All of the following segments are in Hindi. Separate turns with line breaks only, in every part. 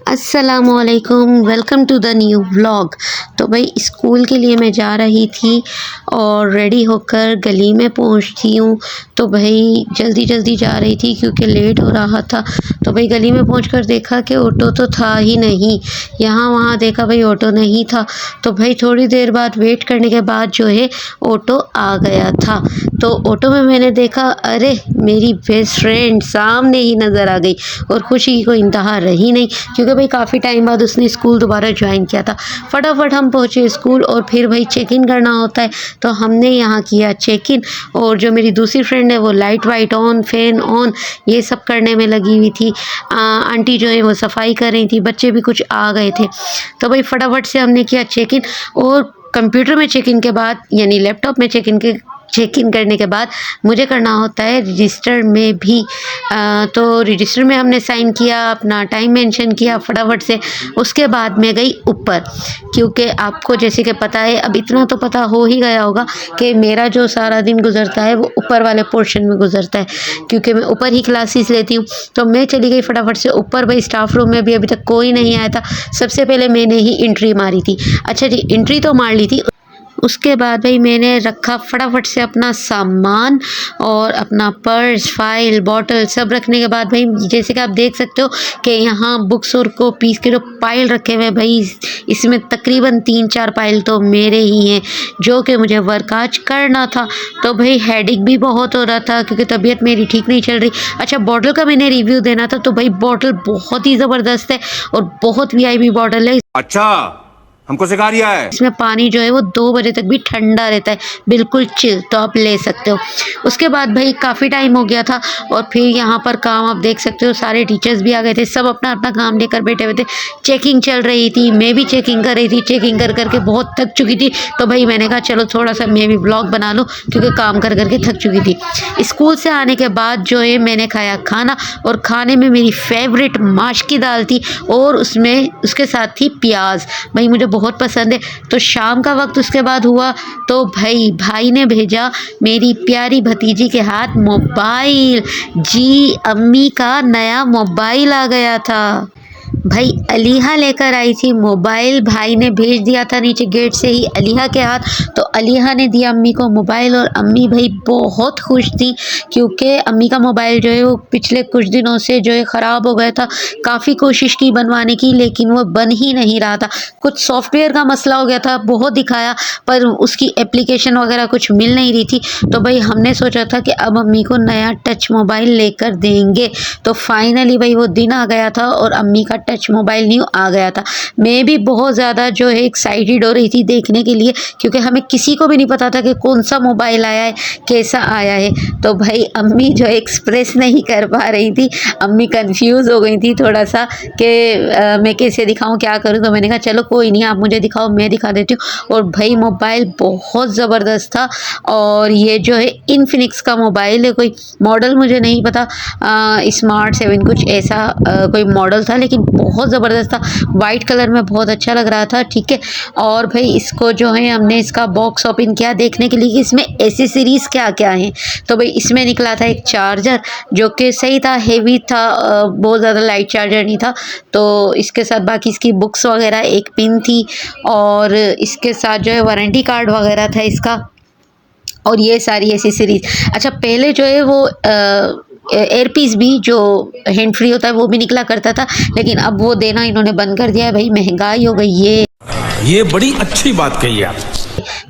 अस्सलामुअलैकुम, welcome to the new vlog. तो भाई स्कूल के लिए मैं जा रही थी और रेडी होकर गली में पहुंचती हूँ। तो भाई जल्दी जल्दी जा रही थी क्योंकि लेट हो रहा था। तो भाई गली में पहुंचकर देखा कि ऑटो तो था ही नहीं, यहाँ वहाँ देखा भाई ऑटो नहीं था। तो भाई थोड़ी देर बाद वेट करने के बाद जो है ऑटो आ गया था। तो ऑटो में मैंने देखा, अरे मेरी बेस्ट फ्रेंड सामने ही नज़र आ गई और खुशी को इंतहा रही नहीं क्योंकि भाई काफ़ी टाइम बाद उसने स्कूल दोबारा ज्वाइन किया था। फटाफट हम पहुँचे स्कूल और फिर भाई चेक इन करना होता है तो हमने यहाँ किया चेक इन। और जो मेरी दूसरी फ्रेंड है वो light white on, fan on, ये सब करने में लगी हुई थी। आंटी जो है वो सफाई कर रही थी, बच्चे भी कुछ आ गए थे। तो भाई फटाफट से हमने किया चेक इन। और कंप्यूटर में चेक इन के बाद यानी लैपटॉप में चेक इन करने के बाद मुझे करना होता है रजिस्टर में भी। तो रजिस्टर में हमने साइन किया, अपना टाइम मेंशन किया फटाफट से। उसके बाद मैं गई ऊपर क्योंकि आपको जैसे कि पता है, अब इतना तो पता हो ही गया होगा कि मेरा जो सारा दिन गुजरता है वो ऊपर वाले पोर्शन में गुजरता है क्योंकि मैं ऊपर ही क्लासेस लेती हूँ। तो मैं चली गई फटाफट से ऊपर। भाई स्टाफ रूम में भी अभी तक कोई नहीं आया था, सबसे पहले मैंने ही एंट्री मारी थी। अच्छा जी, एंट्री तो मार ली थी। उसके बाद भाई मैंने रखा फटाफट से अपना सामान और अपना पर्स, फाइल, बॉटल सब रखने के बाद भाई जैसे कि आप देख सकते हो कि यहाँ बुक्स और कॉपीज़ के जो पाइल रखे हुए हैं भाई, इसमें तकरीबन 3-4 पाइल तो मेरे ही हैं जो कि मुझे वर्क आज करना था। तो भाई हेडेक भी बहुत हो रहा था क्योंकि तबीयत मेरी ठीक नहीं चल रही। अच्छा, बॉटल का मैंने रिव्यू देना था। तो भाई बॉटल बहुत ही ज़बरदस्त है और बहुत वीआईपी बॉटल है।
अच्छा, हमको सिखा रिया है।
इसमें पानी जो है वो 2 बजे तक भी ठंडा रहता है, बिल्कुल चिल, तो आप ले सकते हो। उसके बाद भाई काफ़ी टाइम हो गया था और फिर यहाँ पर काम आप देख सकते हो, सारे टीचर्स भी आ गए थे, सब अपना अपना काम लेकर बैठे हुए थे। चेकिंग चल रही थी, मैं भी चेकिंग कर रही थी। चेकिंग कर करके बहुत थक चुकी थी तो भाई मैंने कहा चलो थोड़ा सा मैं भी ब्लॉग बना लूँ क्योंकि काम कर करके थक चुकी थी। स्कूल से आने के बाद जो है मैंने खाया खाना और खाने में मेरी फेवरेट माश की दाल थी और उसमें उसके साथ थी प्याज, भाई मुझे बहुत पसंद है। तो शाम का वक्त उसके बाद हुआ तो भाई ने भेजा मेरी प्यारी भतीजी के हाथ मोबाइल। जी, अम्मी का नया मोबाइल आ गया था। भाई अलीहा लेकर आई थी मोबाइल, भाई ने भेज दिया था नीचे गेट से ही अलीहा के हाथ। तो अलीहा ने दिया अम्मी को मोबाइल और अम्मी भाई बहुत खुश थी क्योंकि अम्मी का मोबाइल जो है वो पिछले कुछ दिनों से जो है ख़राब हो गया था। काफ़ी कोशिश की बनवाने की लेकिन वो बन ही नहीं रहा था। कुछ सॉफ्टवेयर का मसला हो गया था, बहुत दिखाया पर उसकी एप्लीकेशन वगैरह कुछ मिल नहीं रही थी। तो भाई हमने सोचा था कि अब अम्मी को नया टच मोबाइल लेकर देंगे। तो फाइनली भाई वो दिन आ गया था और अम्मी का टच मोबाइल न्यू आ गया था। मैं भी बहुत ज़्यादा जो है एक्साइटेड हो रही थी देखने के लिए क्योंकि हमें किसी को भी नहीं पता था कि कौन सा मोबाइल आया है, कैसा आया है। तो भाई अम्मी जो एक्सप्रेस नहीं कर पा रही थी, अम्मी कंफ्यूज हो गई थी थोड़ा सा कि मैं कैसे दिखाऊं, क्या करूं। तो मैंने कहा चलो कोई नहीं, आप मुझे दिखाओ, मैं दिखा देती हूँ। और भाई मोबाइल बहुत ज़बरदस्त था और ये जो है इनफिनिक्स का मोबाइल है, कोई मॉडल मुझे नहीं पता, स्मार्ट 7 कुछ ऐसा कोई मॉडल था लेकिन बहुत ज़बरदस्त था। वाइट कलर में बहुत अच्छा लग रहा था, ठीक है। और भाई इसको जो है हमने इसका बॉक्स ओपन किया देखने के लिए कि इसमें एसेसरीज़ क्या क्या हैं। तो भाई इसमें निकला था एक चार्जर जो कि सही था, हेवी था, बहुत ज़्यादा लाइट चार्जर नहीं था। तो इसके साथ बाकी इसकी बुक्स वगैरह, एक पिन थी और इसके साथ जो है वारंटी कार्ड वगैरह था इसका और ये सारी एसेसरीज। अच्छा, पहले जो है वो एयरपीस भी जो हैंड फ्री होता है वो भी निकला करता था लेकिन अब वो देना इन्होंने बंद कर दिया है। भाई महंगाई हो गई,
ये बड़ी अच्छी बात कही आप,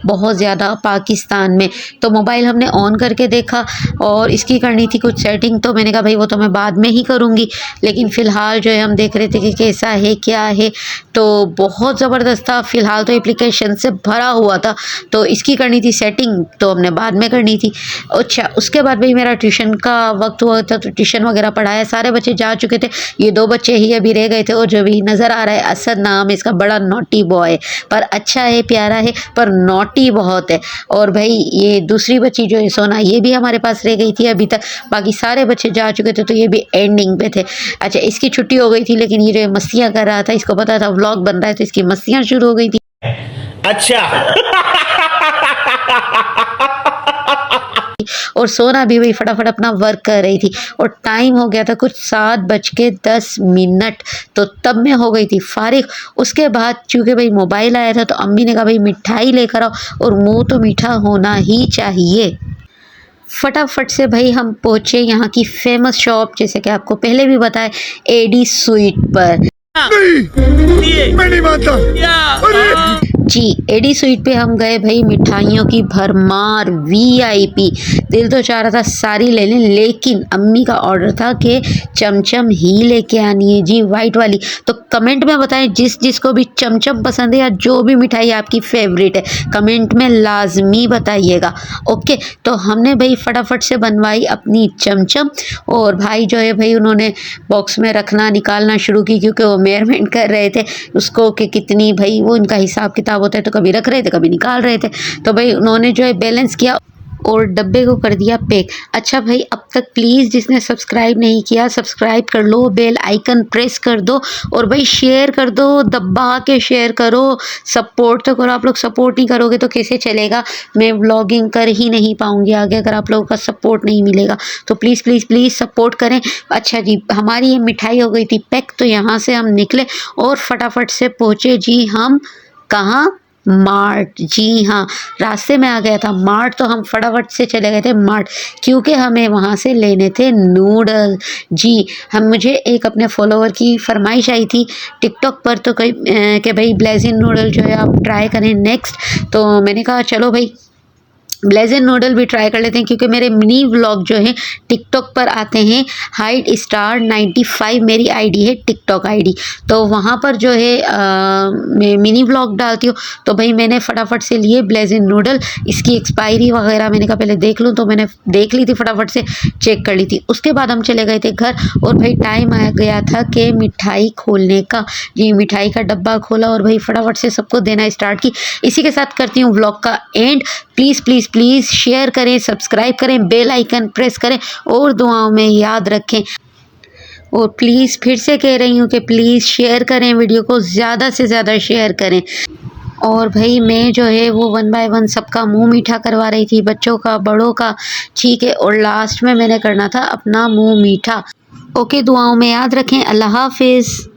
बहुत ज़्यादा पाकिस्तान में। तो मोबाइल हमने ऑन करके देखा और इसकी करनी थी कुछ सेटिंग, तो मैंने कहा भाई वो तो मैं बाद में ही करूँगी लेकिन फ़िलहाल जो है हम देख रहे थे कि कैसा है क्या है। तो बहुत ज़बरदस्त था। फ़िलहाल तो एप्लीकेशन से भरा हुआ था तो इसकी करनी थी सेटिंग, तो हमने बाद में करनी थी। अच्छा, उसके बाद भाई मेरा ट्यूशन का वक्त हुआ था तो ट्यूशन वगैरह पढ़ाया, सारे बच्चे जा चुके थे, ये 2 बच्चे ही अभी रह गए थे। और जो भी नज़र आ रहा है असद नाम है इसका, बड़ा नॉटी बॉय, पर अच्छा है, प्यारा है, पर नॉटी बहुत है। और भाई ये दूसरी बच्ची जो है सोना, ये भी हमारे पास रह गई थी अभी तक, बाकी सारे बच्चे जा चुके थे तो ये भी एंडिंग पे थे। अच्छा, इसकी छुट्टी हो गई थी लेकिन ये जो मस्तियाँ कर रहा था, इसको पता था व्लॉग बन रहा है तो इसकी मस्तियाँ शुरू हो गई थी।
अच्छा।
और सोना भी वही फटाफट अपना वर्क कर रही थी और टाइम हो गया था कुछ 7:10। तो तब मैं हो गई थी फारिग। उसके बाद चूँकि भाई मोबाइल आया था तो अम्मी ने कहा भाई मिठाई लेकर आओ और मुंह तो मीठा होना ही चाहिए। फटाफट से भाई हम पहुँचे यहाँ की फेमस शॉप, जैसे कि आपको पहले भी बताया, एडी स्वीट पर।
मैं नहीं मानता।
जी, एडी स्वीट पे हम गए भाई, मिठाइयों की भरमार वीआईपी। दिल तो चाह रहा था सारी ले लें, लेकिन अम्मी का ऑर्डर था कि चमचम ही लेके आनी है जी, वाइट वाली। तो कमेंट में बताएं जिस जिसको भी चमचम पसंद है या जो भी मिठाई आपकी फेवरेट है, कमेंट में लाजमी बताइएगा। ओके, तो हमने भाई फटाफट से बनवाई अपनी चमचम और भाई जो है भाई उन्होंने बॉक्स में रखना निकालना शुरू की, क्योंकि वो मेजरमेंट कर रहे थे उसको कि कितनी, भाई वो उनका हिसाब किताब होता है, तो कभी रख रहे थे कभी निकाल रहे थे। तो भाई उन्होंने जो है बैलेंस किया और डब्बे को कर दिया पैक। अच्छा भाई, अब तक प्लीज़ जिसने सब्सक्राइब नहीं किया सब्सक्राइब कर लो, बेल आइकन प्रेस कर दो और भाई शेयर कर दो, दबा के शेयर करो, सपोर्ट तो करो। आप लोग सपोर्ट नहीं करोगे तो कैसे चलेगा, मैं व्लॉगिंग कर ही नहीं पाऊंगी आगे अगर आप लोगों का सपोर्ट नहीं मिलेगा। तो प्लीज़ प्लीज़ प्लीज़ सपोर्ट करें। अच्छा जी, हमारी ये मिठाई हो गई थी पैक, तो यहाँ से हम निकले और फटाफट से पहुँचे जी हम कहाँ, मार्ट। जी हाँ, रास्ते में आ गया था मार्ट, तो हम फटाफट से चले गए थे मार्ट, क्योंकि हमें वहाँ से लेने थे नूडल। जी, मुझे एक अपने फॉलोवर की फरमाइश आई थी टिकटॉक पर, तो कई कि भाई ब्लेजिन नूडल जो है आप ट्राई करें नेक्स्ट। तो मैंने कहा चलो भाई ब्लेजन नूडल भी ट्राई कर लेते हैं, क्योंकि मेरे मिनी व्लॉग जो है टिकटॉक पर आते हैं। हाइट स्टार 95 मेरी आईडी है, टिकटॉक आईडी। तो वहाँ पर जो है मैं मिनी व्लॉग डालती हूँ। तो भाई मैंने फटाफट से लिए ब्लेजन नूडल, इसकी एक्सपायरी वगैरह मैंने कहा पहले देख लूँ, तो मैंने देख ली थी, फटाफट से चेक कर ली थी। उसके बाद हम चले गए थे घर और भाई टाइम आ गया था कि मिठाई खोलने का। जी, मिठाई का डब्बा खोला और भाई फटाफट से सबको देना स्टार्ट की। इसी के साथ करती हूँ व्लॉग का and. Please please please share करें, सब्सक्राइब करें, बेल आइकन प्रेस करें और दुआओं में याद रखें। और प्लीज़ फिर से कह रही हूँ कि प्लीज़ शेयर करें, वीडियो को ज़्यादा से ज़्यादा शेयर करें। और भाई मैं जो है वो 1 बाय 1 सबका मुंह मीठा करवा रही थी, बच्चों का, बड़ों का, ठीक है। और लास्ट में मैंने करना था अपना मुंह मीठा। ओके, दुआओं में याद रखें। अल्लाह हाफिज़।